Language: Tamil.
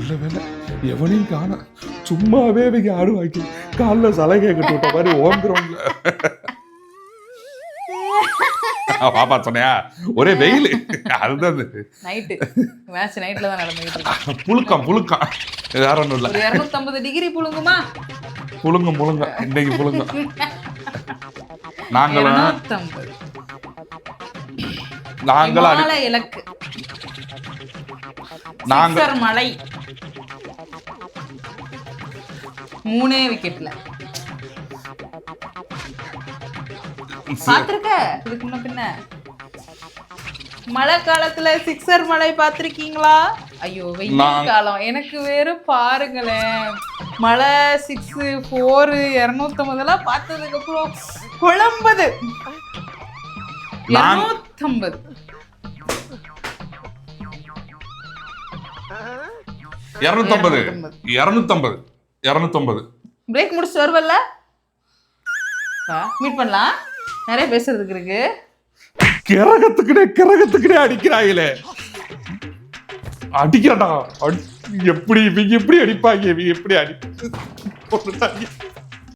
நல்ல வேலை எவனையும் காண சும்மாவே இவங்க ஆடுவாக்கி காலில் சலகை கட்டி விட்ட மாதிரி ஓம் கிரவுண்ட்ல. பாப்பா சொன்னியா ஒரே வெயில் அதுதான் நைட்டு மேட்ச் நைட்ல தான் நடந்துட்டு புழுக்கம் வேற ஒன்றும் இல்லை. 250 டிகிரி புழுங்குமா? புழுங்க இன்னைக்கு புழுங்க. நாங்களும் இலக்கு மலை 3 விக்கெட்ல பாத்திருக்க. இதுக்கு முன்ன பின்ன மழை காலத்துல சிக்ஸர் மழை பாத்திருக்கீங்களா? ஐயோ வெயில் காலம் எனக்கு வேற பாருங்களேன். மழை 6 4 250 பார்த்ததுக்கு அப்புறம் குழம்புது. 250 பிரேக் முடிச்சு வருவல்ல, மீட் பண்ணலாம். நிறைய பேசுறதுக்கு இருக்கு. கிரகத்துக்குனே அடிக்கிறாங்களே. அடிக்கிறடா எப்படி அடிப்பாங்க, எப்படி அடி